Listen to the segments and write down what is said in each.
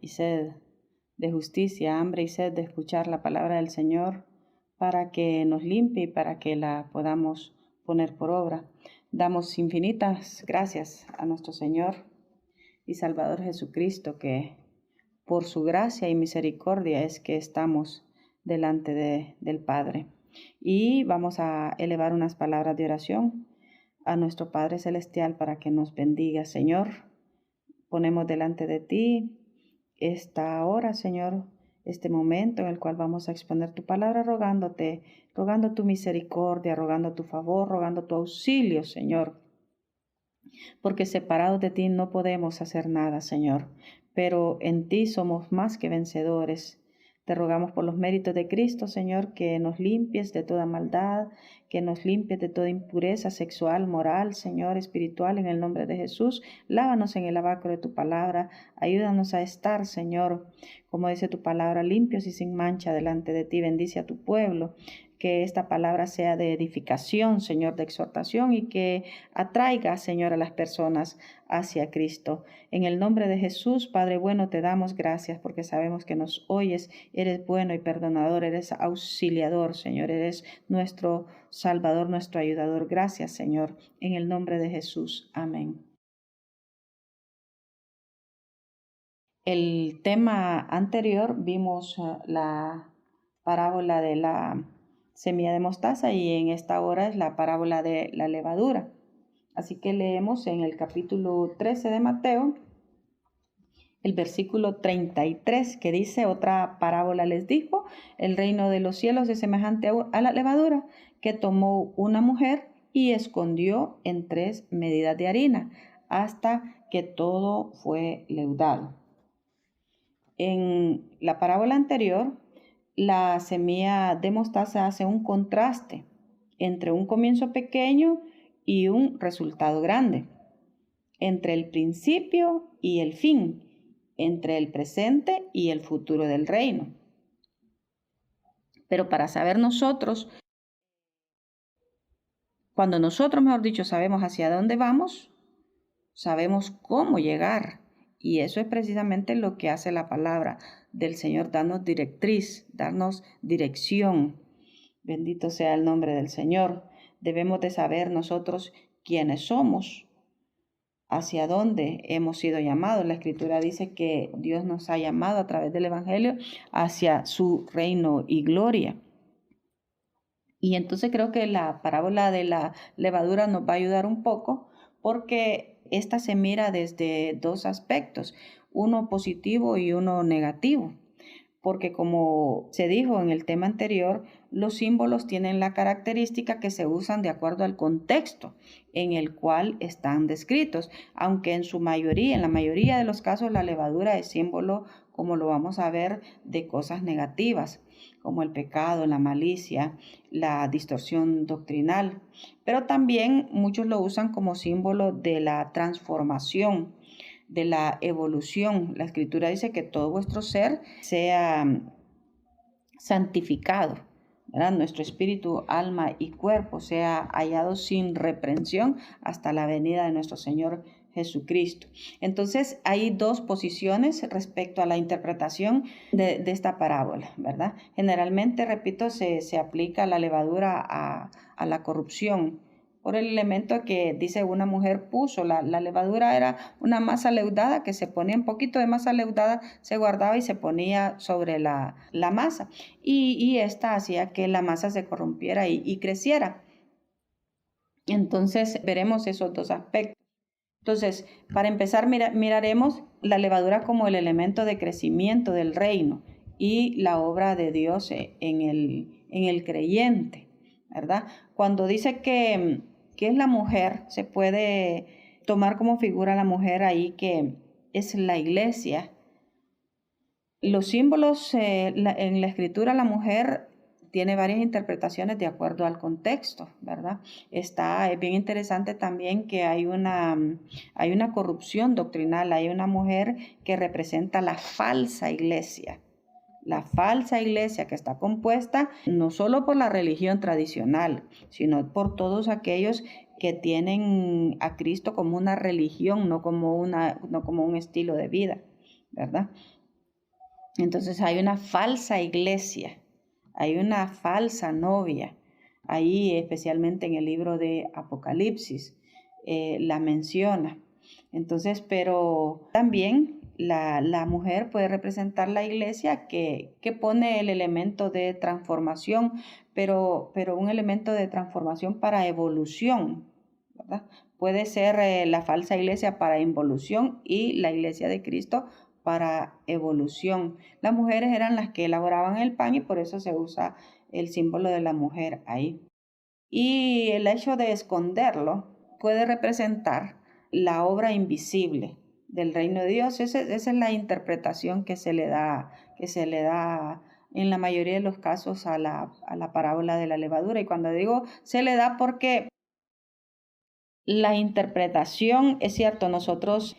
y sed de justicia, hambre y sed de escuchar la palabra del Señor para que nos limpie y para que la podamos poner por obra. Damos infinitas gracias a nuestro Señor y Salvador Jesucristo, que por su gracia y misericordia es que estamos delante del Padre. Y vamos a elevar unas palabras de oración a nuestro Padre Celestial para que nos bendiga. Señor, ponemos delante de ti esta hora, Señor, este momento en el cual vamos a exponer tu palabra, rogando tu misericordia, rogando tu favor, rogando tu auxilio, Señor, porque separados de ti no podemos hacer nada, Señor, pero en ti somos más que vencedores. Te rogamos por los méritos de Cristo, Señor, que nos limpies de toda maldad, que nos limpies de toda impureza sexual, moral, Señor, espiritual, en el nombre de Jesús. Lávanos en el lavacro de tu palabra. Ayúdanos a estar, Señor, como dice tu palabra, limpios y sin mancha delante de ti. Bendice a tu pueblo. Que esta palabra sea de edificación, Señor, de exhortación y que atraiga, Señor, a las personas hacia Cristo. En el nombre de Jesús, Padre bueno, te damos gracias porque sabemos que nos oyes, eres bueno y perdonador, eres auxiliador, Señor, eres nuestro Salvador, nuestro ayudador. Gracias, Señor, en el nombre de Jesús. Amén. El tema anterior vimos la parábola de la semilla de mostaza y en esta hora es la parábola de la levadura. Así que leemos en el capítulo 13 de Mateo, el versículo 33, que dice: otra parábola les dijo, el reino de los cielos es semejante a la levadura que tomó una mujer y escondió en 3 medidas de harina hasta que todo fue leudado. En la parábola anterior, la semilla de mostaza hace un contraste entre un comienzo pequeño y un resultado grande, entre el principio y el fin, entre el presente y el futuro del reino. Pero para saber nosotros, cuando nosotros, mejor dicho, sabemos hacia dónde vamos, sabemos cómo llegar. Y eso es precisamente lo que hace la palabra del Señor, darnos directriz, darnos dirección. Bendito sea el nombre del Señor. Debemos de saber nosotros quiénes somos, hacia dónde hemos sido llamados. La Escritura dice que Dios nos ha llamado a través del Evangelio hacia su reino y gloria. Y entonces creo que la parábola de la levadura nos va a ayudar un poco porque esta se mira desde 2 aspectos, uno positivo y uno negativo. Porque como se dijo en el tema anterior, los símbolos tienen la característica que se usan de acuerdo al contexto en el cual están descritos, aunque en la mayoría de los casos la levadura es símbolo, como lo vamos a ver, de cosas negativas, como el pecado, la malicia, la distorsión doctrinal, pero también muchos lo usan como símbolo de la transformación, de la evolución. La Escritura dice que todo vuestro ser sea santificado, ¿verdad? Nuestro espíritu, alma y cuerpo sea hallado sin reprensión hasta la venida de nuestro Señor Jesucristo. Entonces hay 2 posiciones respecto a la interpretación de esta parábola, ¿verdad? Generalmente, repito, se aplica la levadura a la corrupción, por el elemento que dice una mujer puso. La levadura era una masa leudada que se ponía, un poquito de masa leudada se guardaba y se ponía sobre la masa. Y esta hacía que la masa se corrompiera y creciera. Entonces veremos esos 2 aspectos. Entonces, para empezar, miraremos la levadura como el elemento de crecimiento del reino y la obra de Dios en el creyente, ¿verdad? Cuando dice que es la mujer, se puede tomar como figura la mujer ahí, que es la iglesia. Los símbolos en la Escritura, la mujer tiene varias interpretaciones de acuerdo al contexto, ¿verdad? Es bien interesante también que hay una corrupción doctrinal, hay una mujer que representa la falsa iglesia que está compuesta no solo por la religión tradicional, sino por todos aquellos que tienen a Cristo como una religión, no como un estilo de vida, ¿verdad? Entonces hay una falsa iglesia, hay una falsa novia. Ahí, especialmente en el libro de Apocalipsis, la menciona. Entonces, pero también la mujer puede representar la iglesia que pone el elemento de transformación, pero un elemento de transformación para evolución, ¿verdad? Puede ser la falsa iglesia para involución y la iglesia de Cristo para evolución. Las mujeres eran las que elaboraban el pan y por eso se usa el símbolo de la mujer ahí. Y el hecho de esconderlo puede representar la obra invisible del reino de Dios. Esa es la interpretación que se le da en la mayoría de los casos a la parábola de la levadura. Y cuando digo se le da, porque la interpretación, es cierto, nosotros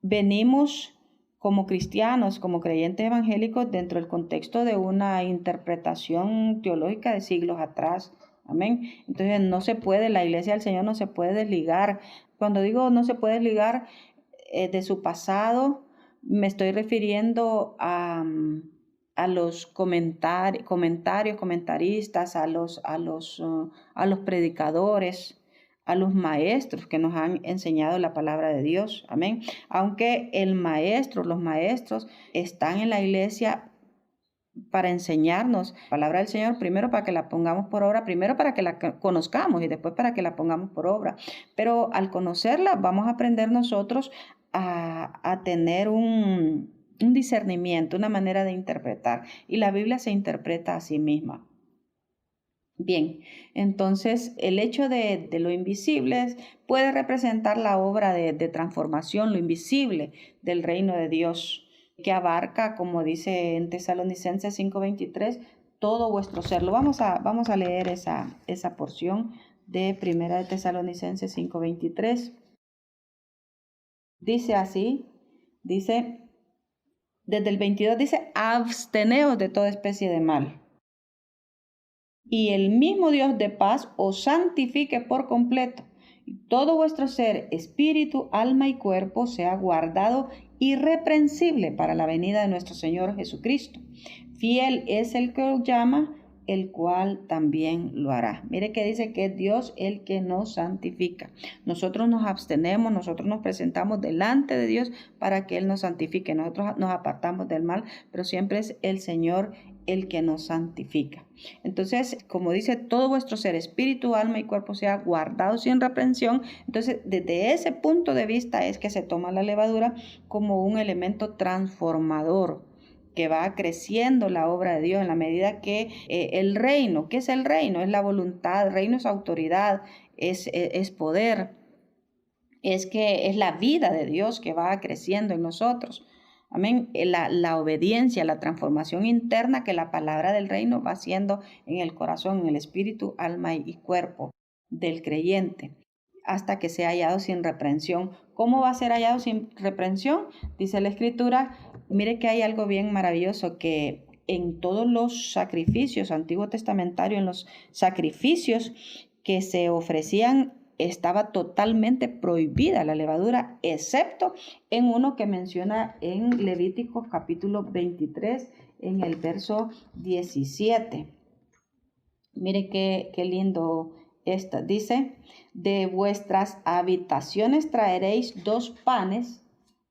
venimos como cristianos, como creyentes evangélicos, dentro del contexto de una interpretación teológica de siglos atrás. Amén. Entonces no se puede, la iglesia del Señor no se puede desligar. Cuando digo no se puede desligar de su pasado, me estoy refiriendo a los comentaristas, a los predicadores, a los maestros que nos han enseñado la palabra de Dios. Amén. Aunque los maestros están en la iglesia para enseñarnos la palabra del Señor, primero para que la pongamos por obra, primero para que la conozcamos y después para que la pongamos por obra. Pero al conocerla vamos a aprender nosotros a tener un discernimiento, una manera de interpretar. Y la Biblia se interpreta a sí misma. Bien, entonces el hecho de lo invisible puede representar la obra de transformación, lo invisible del reino de Dios, que abarca, como dice en Tesalonicenses 5:23, todo vuestro ser. Vamos a leer esa porción de Primera de Tesalonicenses 5:23. Dice así, dice, desde el 22 dice, absteneos de toda especie de mal. Y el mismo Dios de paz os santifique por completo, y todo vuestro ser, espíritu, alma y cuerpo sea guardado irreprensible para la venida de nuestro Señor Jesucristo. Fiel es el que os llama, el cual también lo hará. Mire que dice que es Dios el que nos santifica. Nosotros nos abstenemos, nosotros nos presentamos delante de Dios para que Él nos santifique. Nosotros nos apartamos del mal, pero siempre es el Señor el que nos santifica. Entonces, como dice, todo vuestro ser, espíritu, alma y cuerpo sea guardado sin reprensión. Entonces, desde ese punto de vista es que se toma la levadura como un elemento transformador que va creciendo la obra de Dios en la medida que el reino, ¿qué es el reino? Es la voluntad, el reino es autoridad, es poder, es la vida de Dios que va creciendo en nosotros. Amén. La obediencia, la transformación interna que la palabra del reino va haciendo en el corazón, en el espíritu, alma y cuerpo del creyente, hasta que sea hallado sin reprensión. ¿Cómo va a ser hallado sin reprensión? Dice la Escritura, mire que hay algo bien maravilloso, que en todos los sacrificios, Antiguo Testamentario, en los sacrificios que se ofrecían, estaba totalmente prohibida la levadura, excepto en uno que menciona en Levíticos capítulo 23, en el verso 17. Mire qué lindo esta. Dice, de vuestras habitaciones traeréis 2 panes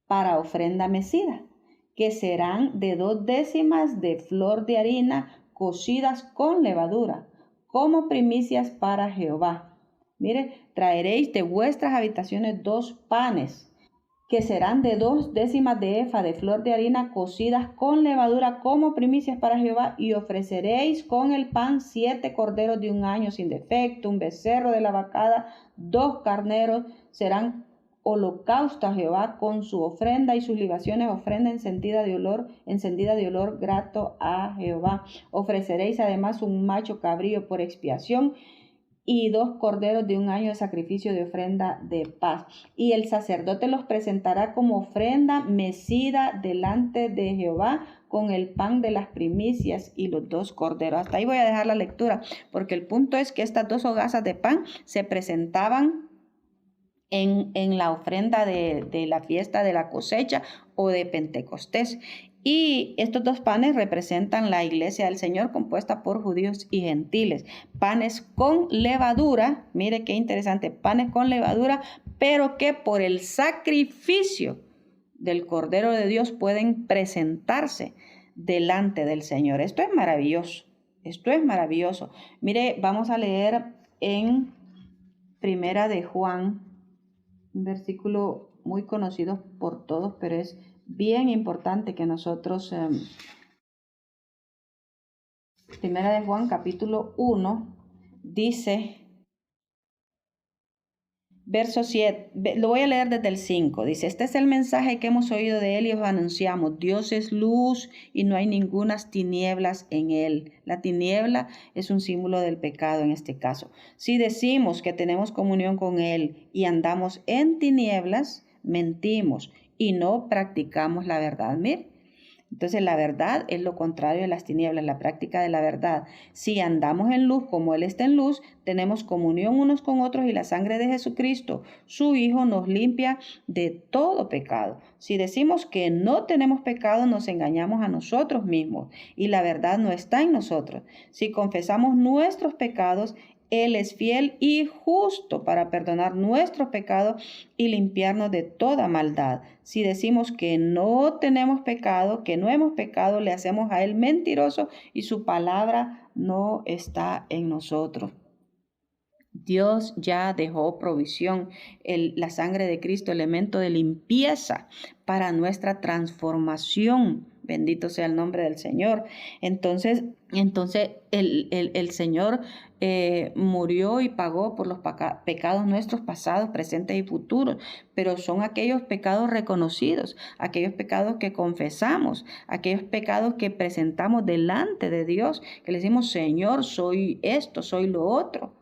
para ofrenda mecida, que serán de 2 décimas de flor de harina cocidas con levadura, como primicias para Jehová. Mire, traeréis de vuestras habitaciones 2 panes, que serán de 2 décimas de efa de flor de harina cocidas con levadura como primicias para Jehová, y ofreceréis con el pan 7 corderos de 1 año sin defecto, un becerro de la vacada, 2 carneros, serán holocausto a Jehová con su ofrenda y sus libaciones, ofrenda encendida de olor grato a Jehová. Ofreceréis además un macho cabrío por expiación, y 2 corderos de 1 año de sacrificio de ofrenda de paz. Y el sacerdote los presentará como ofrenda mecida delante de Jehová con el pan de las primicias y los 2 corderos. Hasta ahí voy a dejar la lectura, porque el punto es que estas 2 hogazas de pan se presentaban en la ofrenda de la fiesta de la cosecha o de Pentecostés. Y estos dos panes representan la iglesia del Señor compuesta por judíos y gentiles. Panes con levadura, mire qué interesante, panes con levadura, pero que por el sacrificio del Cordero de Dios pueden presentarse delante del Señor. Esto es maravilloso, esto es maravilloso. Mire, vamos a leer en Primera de Juan, un versículo muy conocido por todos, pero es bien importante que nosotros, Primera de Juan capítulo 1, dice, verso 7, lo voy a leer desde el 5, dice, este es el mensaje que hemos oído de él y os anunciamos, Dios es luz y no hay ningunas tinieblas en él. La tiniebla es un símbolo del pecado en este caso. Si decimos que tenemos comunión con él y andamos en tinieblas, mentimos y no practicamos la verdad. Mire, entonces la verdad es lo contrario de las tinieblas, la práctica de la verdad. Si andamos en luz como Él está en luz, tenemos comunión unos con otros y la sangre de Jesucristo, su Hijo, nos limpia de todo pecado. Si decimos que no tenemos pecado, nos engañamos a nosotros mismos y la verdad no está en nosotros. Si confesamos nuestros pecados, Él es fiel y justo para perdonar nuestros pecados y limpiarnos de toda maldad. Si decimos que no tenemos pecado, que no hemos pecado, le hacemos a Él mentiroso y su palabra no está en nosotros. Dios ya dejó provisión, la sangre de Cristo, elemento de limpieza para nuestra transformación. Bendito sea el nombre del Señor. Entonces el Señor murió y pagó por los pecados nuestros pasados, presentes y futuros, pero son aquellos pecados reconocidos, aquellos pecados que confesamos, aquellos pecados que presentamos delante de Dios, que le decimos, Señor, soy esto, soy lo otro.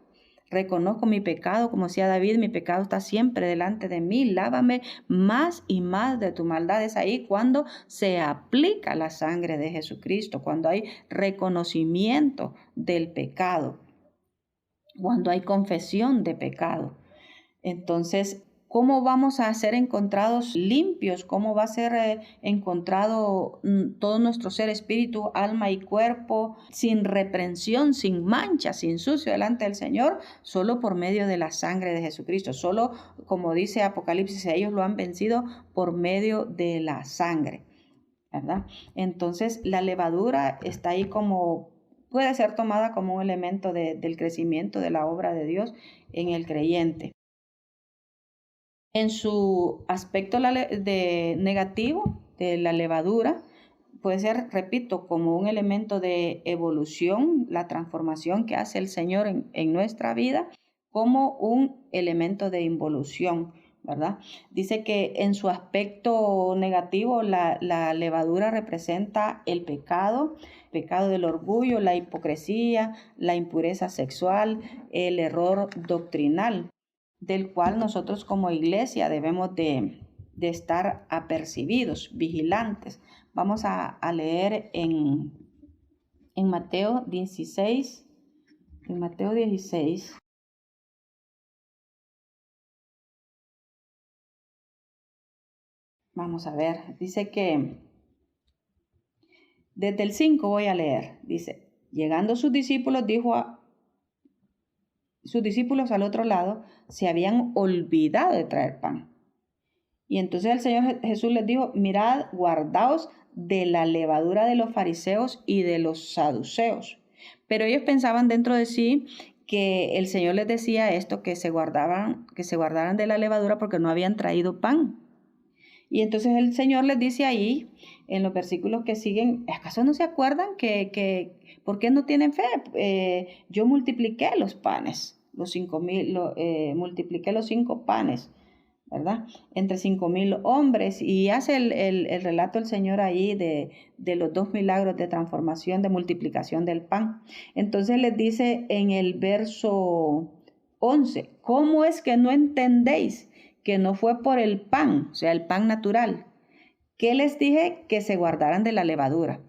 Reconozco mi pecado, como decía David, mi pecado está siempre delante de mí. Lávame más y más de tu maldad. Es ahí cuando se aplica la sangre de Jesucristo, cuando hay reconocimiento del pecado, cuando hay confesión de pecado. Entonces, ¿cómo vamos a ser encontrados limpios? ¿Cómo va a ser encontrado todo nuestro ser, espíritu, alma y cuerpo, sin reprensión, sin mancha, sin sucio delante del Señor? Solo por medio de la sangre de Jesucristo. Solo, como dice Apocalipsis, ellos lo han vencido por medio de la sangre, ¿verdad? Entonces, la levadura está ahí como, puede ser tomada como un elemento del crecimiento de la obra de Dios en el creyente. En su aspecto negativo de la levadura, puede ser, repito, como un elemento de evolución, la transformación que hace el Señor en nuestra vida, como un elemento de involución, ¿verdad? Dice que en su aspecto negativo la levadura representa el pecado del orgullo, la hipocresía, la impureza sexual, el error doctrinal, del cual nosotros como iglesia debemos de estar apercibidos, vigilantes. Vamos a leer en Mateo 16, vamos a ver, dice que, desde el 5 voy a leer, dice, llegando sus discípulos, sus discípulos al otro lado se habían olvidado de traer pan. Y entonces el Señor Jesús les dijo, mirad, guardaos de la levadura de los fariseos y de los saduceos. Pero ellos pensaban dentro de sí que el Señor les decía esto, que se guardaran de la levadura porque no habían traído pan. Y entonces el Señor les dice ahí, en los versículos que siguen, ¿acaso no se acuerdan que por qué no tienen fe? Yo multipliqué los panes, los 5,000, multipliqué los 5 panes, ¿verdad? Entre 5,000 hombres, y hace el relato el Señor ahí de los 2 milagros de transformación, de multiplicación del pan. Entonces les dice en el verso 11, ¿cómo es que no entendéis que no fue por el pan, o sea, el pan natural, que les dije que se guardaran de la levadura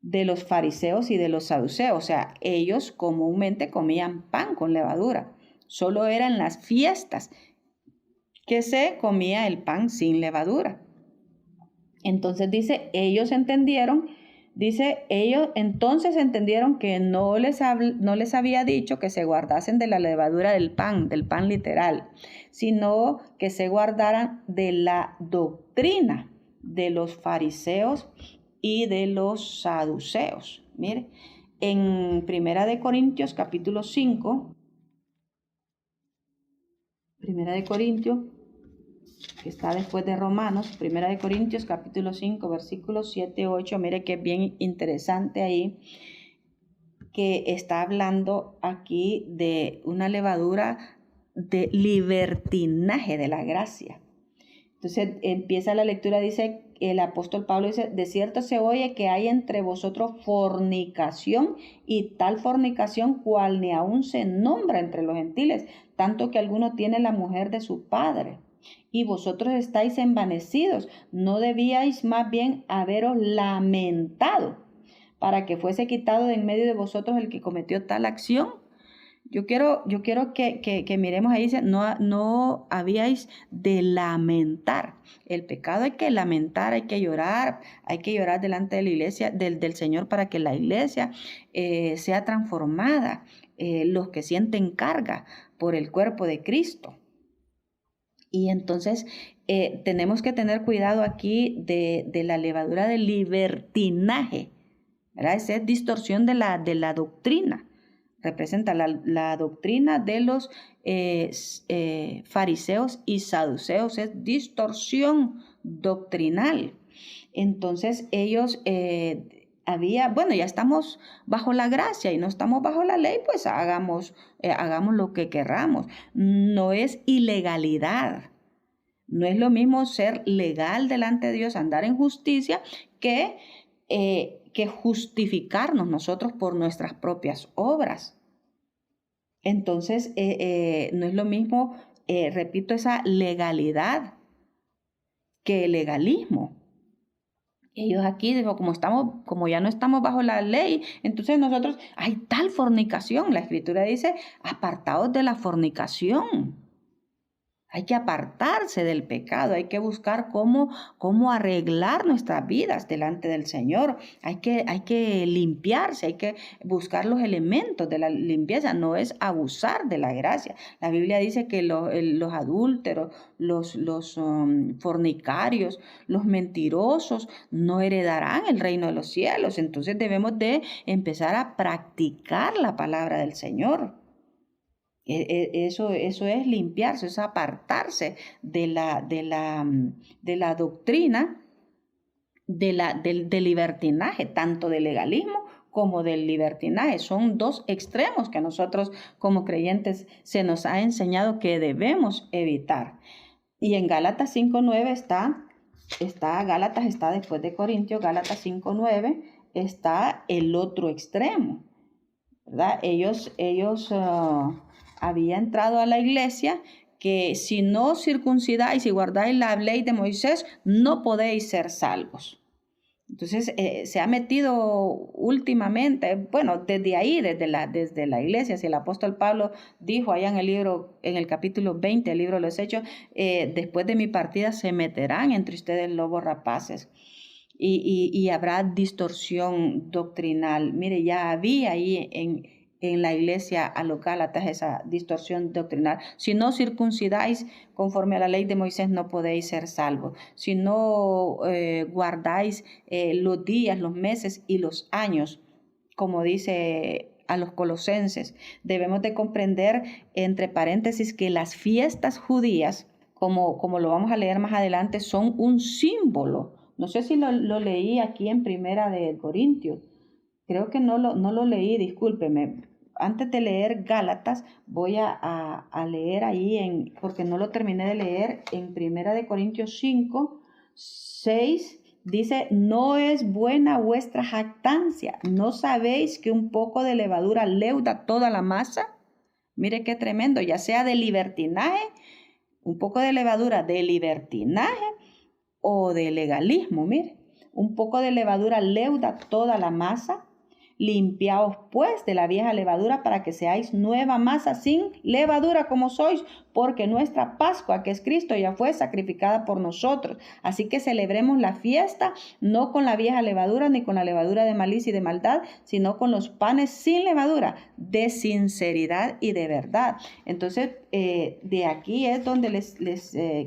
de los fariseos y de los saduceos? O sea, ellos comúnmente comían pan con levadura, solo eran las fiestas que se comía el pan sin levadura. Entonces dice, ellos entonces entendieron que no les había dicho que se guardasen de la levadura del pan literal, sino que se guardaran de la doctrina de los fariseos y de los saduceos. Mire, en Primera de Corintios capítulo 5, Primera de Corintios, que está después de Romanos, Primera de Corintios capítulo 5, versículos 7 y 8, mire que es bien interesante ahí, que está hablando aquí de una levadura de libertinaje de la gracia. Entonces empieza la lectura, dice, el apóstol Pablo dice, de cierto se oye que hay entre vosotros fornicación, y tal fornicación cual ni aún se nombra entre los gentiles, tanto que alguno tiene la mujer de su padre. Y vosotros estáis envanecidos, ¿no debíais más bien haberos lamentado para que fuese quitado de en medio de vosotros el que cometió tal acción? Yo quiero que miremos ahí, dice, no habíais de lamentar. El pecado hay que lamentar, hay que llorar delante de la iglesia, del Señor, para que la iglesia sea transformada, los que sienten carga por el cuerpo de Cristo. Y entonces tenemos que tener cuidado aquí de la levadura del libertinaje, ¿verdad? Esa es distorsión de la doctrina. Representa la doctrina de los fariseos y saduceos, es distorsión doctrinal. Entonces ellos ya estamos bajo la gracia y no estamos bajo la ley, pues hagamos lo que querramos. No es ilegalidad. No es lo mismo ser legal delante de Dios, andar en justicia, que justificarnos nosotros por nuestras propias obras. Entonces, no es lo mismo, repito, esa legalidad que el legalismo. Ellos aquí, digo, como ya no estamos bajo la ley, entonces nosotros, hay tal fornicación. La Escritura dice, apartaos de la fornicación. Hay que apartarse del pecado, hay que buscar cómo arreglar nuestras vidas delante del Señor. Hay que limpiarse, hay que buscar los elementos de la limpieza, no es abusar de la gracia. La Biblia dice que los adúlteros, los fornicarios, los mentirosos no heredarán el reino de los cielos. Entonces debemos de empezar a practicar la palabra del Señor. Eso es limpiarse, es apartarse de la doctrina del libertinaje, tanto del legalismo como del libertinaje. Son dos extremos que nosotros como creyentes se nos ha enseñado que debemos evitar. Y en Gálatas 5:9 Gálatas está después de Corintios, Gálatas 5:9 está el otro extremo, ¿verdad? Ellos había entrado a la iglesia que si no circuncidáis y guardáis la ley de Moisés, no podéis ser salvos. Entonces se ha metido últimamente, bueno, desde ahí, desde la iglesia, si el apóstol Pablo dijo allá en el capítulo 20, el libro de los Hechos, después de mi partida se meterán entre ustedes lobos rapaces. Y habrá distorsión doctrinal. Mire, ya había ahí en la iglesia a los Gálatas esa distorsión doctrinal. Si no circuncidáis conforme a la ley de Moisés, no podéis ser salvos. Si no guardáis los días, los meses y los años, como dice a los colosenses, debemos de comprender, entre paréntesis, que las fiestas judías, como lo vamos a leer más adelante, son un símbolo. No sé si lo leí aquí en Primera de Corintios. Creo que no lo leí, discúlpeme. Antes de leer Gálatas, voy a leer ahí, porque no lo terminé de leer, en Primera de Corintios 5, 6, dice, no es buena vuestra jactancia. ¿No sabéis que un poco de levadura leuda toda la masa? Mire qué tremendo, ya sea de libertinaje, un poco de levadura de libertinaje o de legalismo, mire. Un poco de levadura leuda toda la masa. Limpiaos pues de la vieja levadura para que seáis nueva masa sin levadura como sois, porque nuestra Pascua, que es Cristo, ya fue sacrificada por nosotros. Así que celebremos la fiesta no con la vieja levadura ni con la levadura de malicia y de maldad, sino con los panes sin levadura, de sinceridad y de verdad. Entonces, de aquí es donde les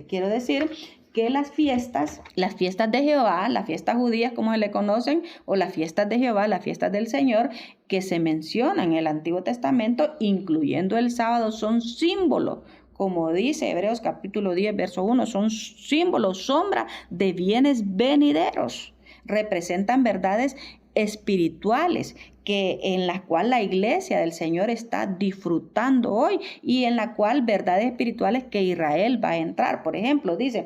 quiero decir que las fiestas de Jehová, las fiestas judías como se le conocen, o las fiestas de Jehová, las fiestas del Señor, que se mencionan en el Antiguo Testamento, incluyendo el sábado, son símbolos. Como dice Hebreos capítulo 10, verso 1, son símbolos, sombra de bienes venideros. Representan verdades espirituales en la cual la iglesia del Señor está disfrutando hoy y en la cual verdades espirituales que Israel va a entrar. Por ejemplo, dice,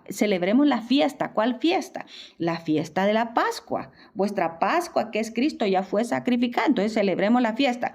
celebremos la fiesta. ¿Cuál fiesta? La fiesta de la Pascua. Vuestra Pascua, que es Cristo, ya fue sacrificada. Entonces celebremos la fiesta.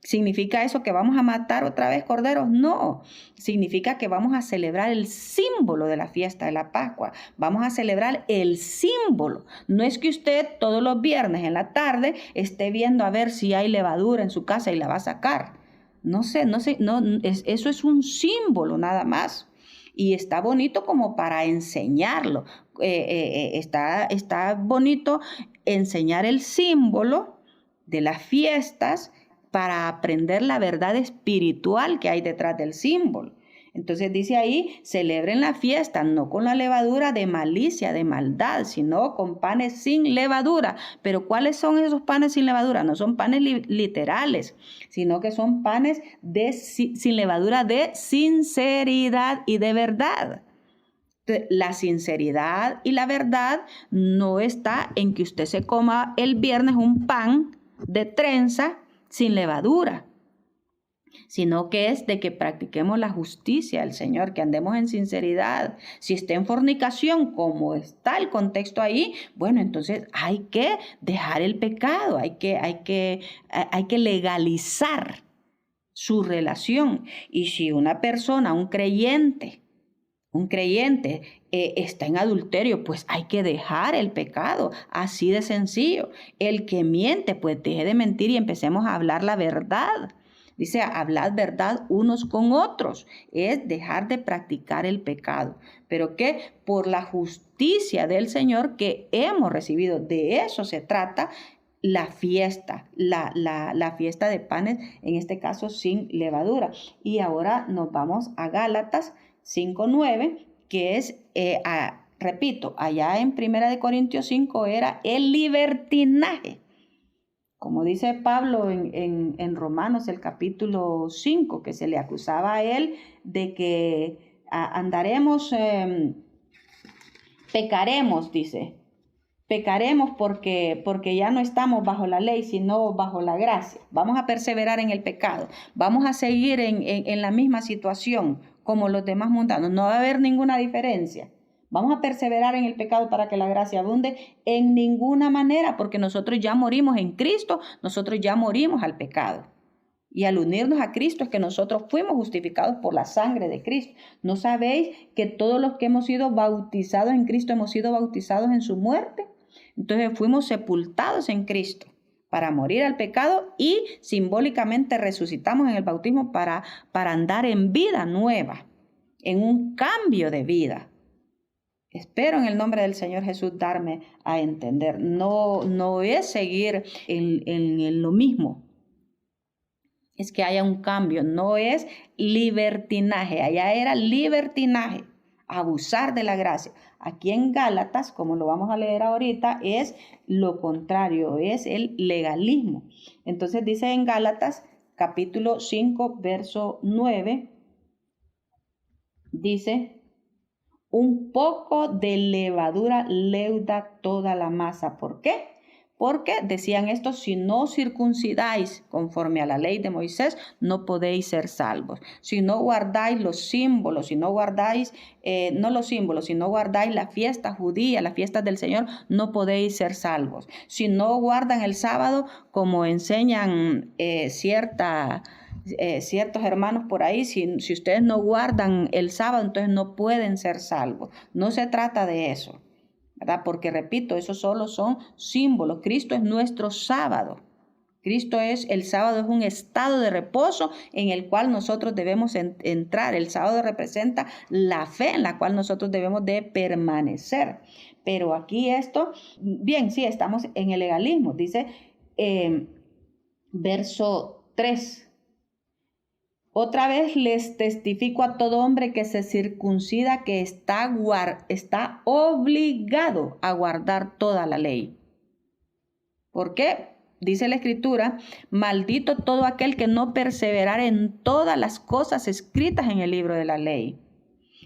¿Significa eso que vamos a matar otra vez corderos? No, significa que vamos a celebrar el símbolo de la fiesta de la Pascua. Vamos a celebrar el símbolo. No es que usted todos los viernes en la tarde esté viendo a ver si hay levadura en su casa y la va a sacar. Eso es un símbolo nada más. Y está bonito como para enseñarlo. Está bonito enseñar el símbolo de las fiestas para aprender la verdad espiritual que hay detrás del símbolo. Entonces dice ahí, celebren la fiesta, no con la levadura de malicia, de maldad, sino con panes sin levadura. Pero ¿cuáles son esos panes sin levadura? No son panes literales, sino que son panes sin levadura de sinceridad y de verdad. La sinceridad y la verdad no está en que usted se coma el viernes un pan de trenza sin levadura, sino que es de que practiquemos la justicia del Señor, que andemos en sinceridad. Si está en fornicación, como está el contexto ahí, bueno, entonces hay que dejar el pecado, hay que legalizar su relación. Y si una persona, un creyente está en adulterio, pues hay que dejar el pecado, así de sencillo. El que miente, pues deje de mentir y empecemos a hablar la verdad. Dice, hablad verdad unos con otros, es dejar de practicar el pecado. Pero que por la justicia del Señor que hemos recibido, de eso se trata la fiesta, la fiesta de panes, en este caso sin levadura. Y ahora nos vamos a Gálatas 5:9, que es, repito, allá en 1 Corintios 5 era el libertinaje. Como dice Pablo en Romanos, el capítulo 5, que se le acusaba a él de que pecaremos, dice. Pecaremos porque ya no estamos bajo la ley, sino bajo la gracia. Vamos a perseverar en el pecado. Vamos a seguir en la misma situación como los demás mundanos. No va a haber ninguna diferencia. Vamos a perseverar en el pecado para que la gracia abunde en ninguna manera, porque nosotros ya morimos en Cristo, nosotros ya morimos al pecado. Y al unirnos a Cristo es que nosotros fuimos justificados por la sangre de Cristo. ¿No sabéis que todos los que hemos sido bautizados en Cristo hemos sido bautizados en su muerte? Entonces fuimos sepultados en Cristo para morir al pecado y simbólicamente resucitamos en el bautismo para andar en vida nueva, en un cambio de vida. Espero en el nombre del Señor Jesús darme a entender. No es seguir en lo mismo. Es que haya un cambio, no es libertinaje. Allá era libertinaje, abusar de la gracia. Aquí en Gálatas, como lo vamos a leer ahorita, es lo contrario, es el legalismo. Entonces dice en Gálatas capítulo 5, verso 9, dice, un poco de levadura leuda toda la masa. ¿Por qué? Porque decían esto, si no circuncidáis conforme a la ley de Moisés, no podéis ser salvos. Si no guardáis los símbolos, si no guardáis, no los símbolos, si no guardáis la fiesta judía, las fiestas del Señor, no podéis ser salvos. Si no guardan el sábado, como enseñan ciertos hermanos por ahí, si ustedes no guardan el sábado, entonces no pueden ser salvos. No se trata de eso. ¿verdad? Porque repito, esos solo son símbolos. Cristo es nuestro sábado. Cristo es, el sábado es un estado de reposo en el cual nosotros debemos entrar. El sábado representa la fe en la cual nosotros debemos de permanecer. Pero aquí esto, bien, sí, estamos en el legalismo. Dice verso 3. Otra vez les testifico a todo hombre que se circuncida que está obligado a guardar toda la ley. ¿Por qué? Dice la Escritura, maldito todo aquel que no perseverare en todas las cosas escritas en el libro de la ley.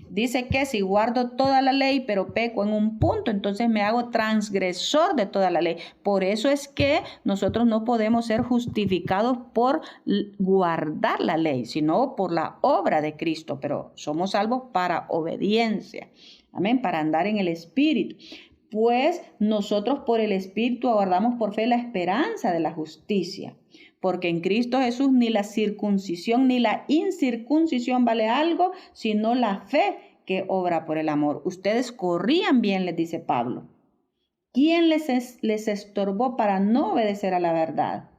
Dice que si guardo toda la ley, pero peco en un punto, entonces me hago transgresor de toda la ley. Por eso es que nosotros no podemos ser justificados por guardar la ley, sino por la obra de Cristo. Pero somos salvos para obediencia. Amén, para andar en el Espíritu. Pues nosotros por el Espíritu aguardamos por fe la esperanza de la justicia. Porque en Cristo Jesús ni la circuncisión ni la incircuncisión vale algo, sino la fe que obra por el amor. Ustedes corrían bien, les dice Pablo. ¿Quién les estorbó para no obedecer a la verdad?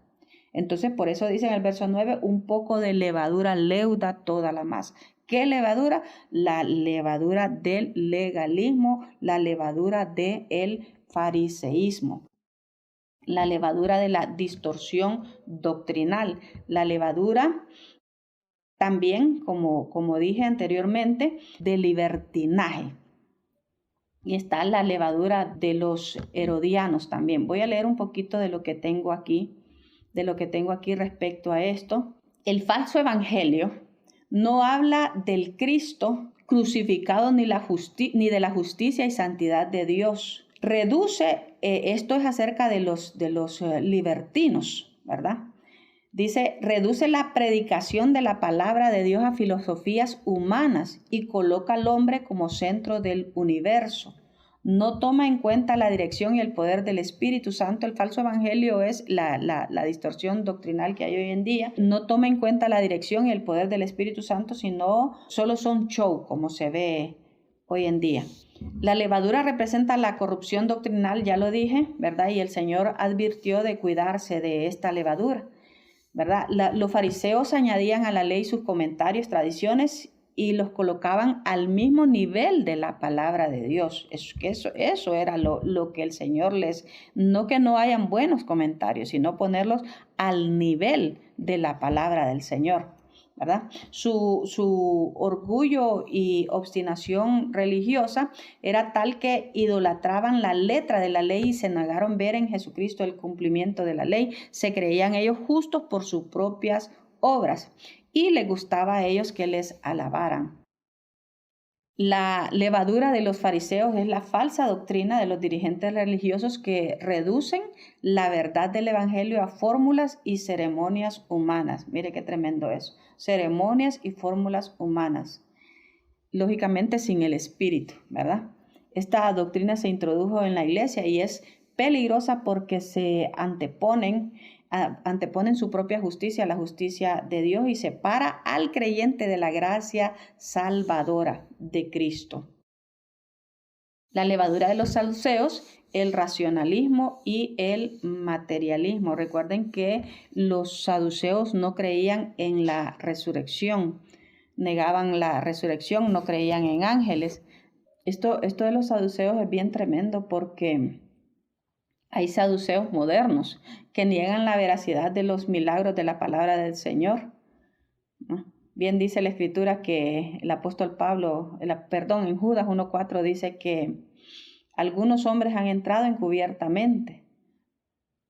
Entonces, por eso dice en el verso 9, un poco de levadura leuda toda la masa. ¿Qué levadura? La levadura del legalismo, la levadura del fariseísmo. La levadura de la distorsión doctrinal, la levadura también, como dije anteriormente, del libertinaje. Y está la levadura de los herodianos también. Voy a leer un poquito de lo que tengo aquí, respecto a esto. El falso evangelio no habla del Cristo crucificado ni de la justicia y santidad de Dios. Reduce, esto es acerca de los libertinos, ¿verdad? Dice, reduce la predicación de la palabra de Dios a filosofías humanas y coloca al hombre como centro del universo. No toma en cuenta la dirección y el poder del Espíritu Santo. El falso evangelio es la distorsión doctrinal que hay hoy en día. No toma en cuenta la dirección y el poder del Espíritu Santo, sino solo son show, como se ve hoy en día. La levadura representa la corrupción doctrinal, ya lo dije, ¿verdad? Y el Señor advirtió de cuidarse de esta levadura, ¿verdad? Los fariseos añadían a la ley sus comentarios, tradiciones y los colocaban al mismo nivel de la palabra de Dios. Eso era lo que el Señor no que no hayan buenos comentarios, sino ponerlos al nivel de la palabra del Señor, ¿verdad? Su orgullo y obstinación religiosa era tal que idolatraban la letra de la ley y se negaron ver en Jesucristo el cumplimiento de la ley. Se creían ellos justos por sus propias obras y les gustaba a ellos que les alabaran. La levadura de los fariseos es la falsa doctrina de los dirigentes religiosos que reducen la verdad del evangelio a fórmulas y ceremonias humanas. Mire qué tremendo eso. Ceremonias y fórmulas humanas. Lógicamente sin el espíritu, ¿verdad? Esta doctrina se introdujo en la iglesia y es peligrosa porque se anteponen su propia justicia a la justicia de Dios y separa al creyente de la gracia salvadora de Cristo. La levadura de los saduceos, el racionalismo y el materialismo. Recuerden que los saduceos no creían en la resurrección, negaban la resurrección, no creían en ángeles. Esto de los saduceos es bien tremendo porque hay saduceos modernos que niegan la veracidad de los milagros de la palabra del Señor. Bien dice la Escritura que el apóstol Pablo, en Judas 1:4 dice que algunos hombres han entrado encubiertamente,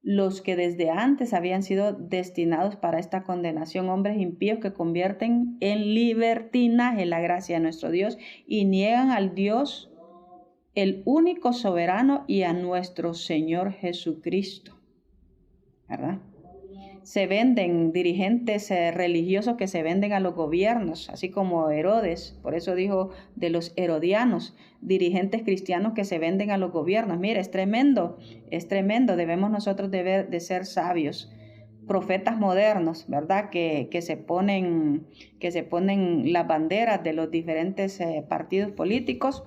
los que desde antes habían sido destinados para esta condenación, hombres impíos que convierten en libertinaje la gracia de nuestro Dios y niegan al Dios el único soberano y a nuestro Señor Jesucristo, ¿verdad? Se venden dirigentes religiosos que se venden a los gobiernos, así como Herodes, por eso dijo de los herodianos, dirigentes cristianos que se venden a los gobiernos. Mire, es tremendo, debemos nosotros de ser sabios. Profetas modernos, ¿verdad? Que se ponen las banderas de los diferentes partidos políticos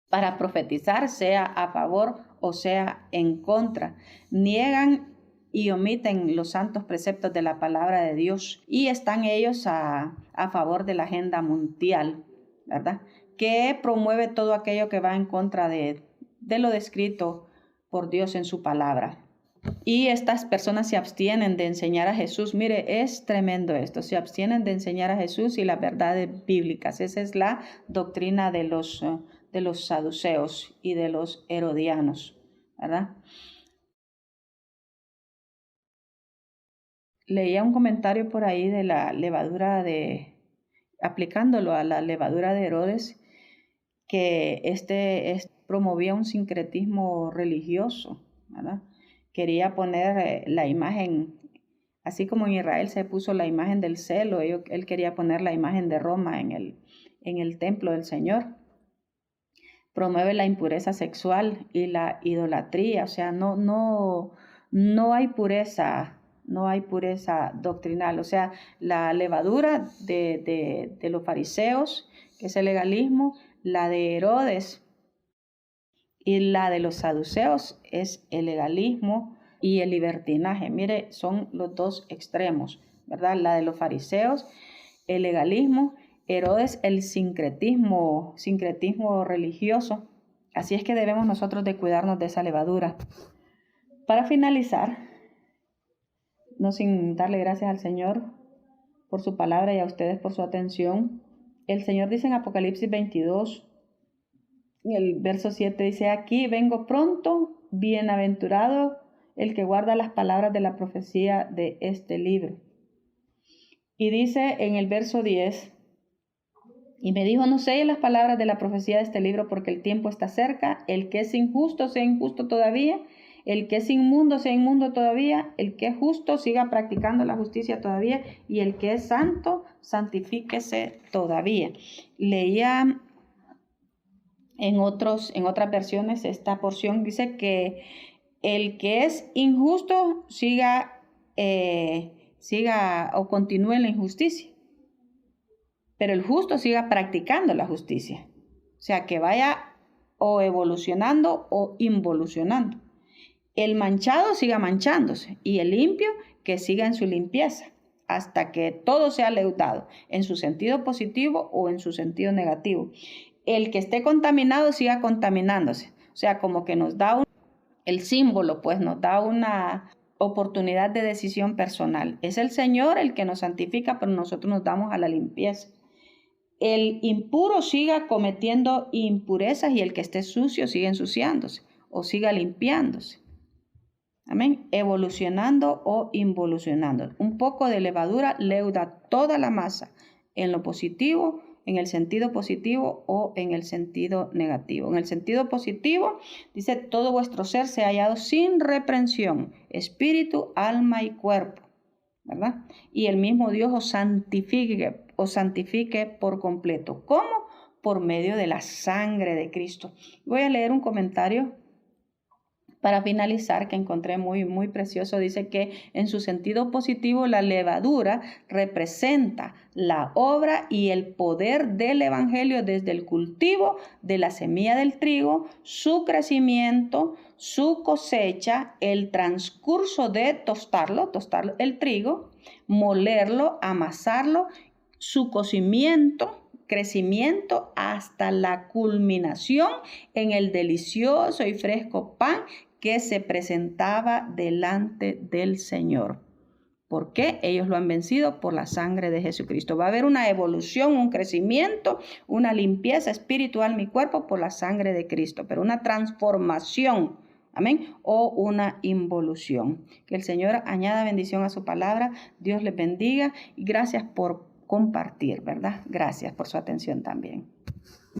para profetizar, sea a favor o sea en contra. Niegan y omiten los santos preceptos de la palabra de Dios y están ellos a favor de la agenda mundial, ¿verdad? Que promueve todo aquello que va en contra de lo descrito por Dios en su palabra. Y estas personas se abstienen de enseñar a Jesús. Mire, es tremendo esto. Se abstienen de enseñar a Jesús y las verdades bíblicas. Esa es la doctrina de los saduceos y de los herodianos, ¿verdad? Leía un comentario por ahí de la levadura aplicándolo a la levadura de Herodes, que promovía un sincretismo religioso, ¿verdad? Quería poner la imagen, así como en Israel se puso la imagen del celo, él quería poner la imagen de Roma en el templo del Señor. Promueve la impureza sexual y la idolatría, o sea, no hay pureza, no hay pureza doctrinal, o sea, la levadura de los fariseos, que es el legalismo, la de Herodes y la de los saduceos es el legalismo y el libertinaje. Mire, son los dos extremos, ¿verdad? La de los fariseos, el legalismo, Herodes, el sincretismo religioso. Así es que debemos nosotros de cuidarnos de esa levadura. Para finalizar, no sin darle gracias al Señor por su palabra y a ustedes por su atención, el Señor dice en Apocalipsis 22, el verso 7 dice, aquí vengo pronto, bienaventurado el que guarda las palabras de la profecía de este libro. Y dice en el verso 10, y me dijo, no selles las palabras de la profecía de este libro porque el tiempo está cerca, el que es injusto sea injusto todavía, el que es inmundo sea inmundo todavía, el que es justo siga practicando la justicia todavía, y el que es santo, santifíquese todavía. Leía en otras versiones esta porción, dice que el que es injusto siga o continúe en la injusticia, pero el justo siga practicando la justicia. O sea, que vaya o evolucionando o involucionando. El manchado siga manchándose y el limpio que siga en su limpieza hasta que todo sea leudado, en su sentido positivo o en su sentido negativo. El que esté contaminado siga contaminándose. O sea, como que nos da el símbolo, pues nos da una oportunidad de decisión personal. Es el Señor el que nos santifica, pero nosotros nos damos a la limpieza. El impuro siga cometiendo impurezas y el que esté sucio siga ensuciándose o siga limpiándose. Amén. Evolucionando o involucionando. Un poco de levadura leuda toda la masa en lo positivo, en el sentido positivo o en el sentido negativo. En el sentido positivo, dice, todo vuestro ser se ha hallado sin reprensión, espíritu, alma y cuerpo, ¿verdad? Y el mismo Dios os santifique por completo. ¿Cómo? Por medio de la sangre de Cristo. Voy a leer un comentario para finalizar, que encontré muy precioso. Dice que en su sentido positivo la levadura representa la obra y el poder del evangelio desde el cultivo de la semilla del trigo, su crecimiento, su cosecha, el transcurso de tostarlo el trigo, molerlo, amasarlo, su crecimiento hasta la culminación en el delicioso y fresco pan que se presentaba delante del Señor. ¿Por qué? Ellos lo han vencido por la sangre de Jesucristo. Va a haber una evolución, un crecimiento, una limpieza espiritual en mi cuerpo por la sangre de Cristo, pero una transformación, amén, o una involución. Que el Señor añada bendición a su palabra. Dios les bendiga y gracias por compartir, ¿verdad? Gracias por su atención también.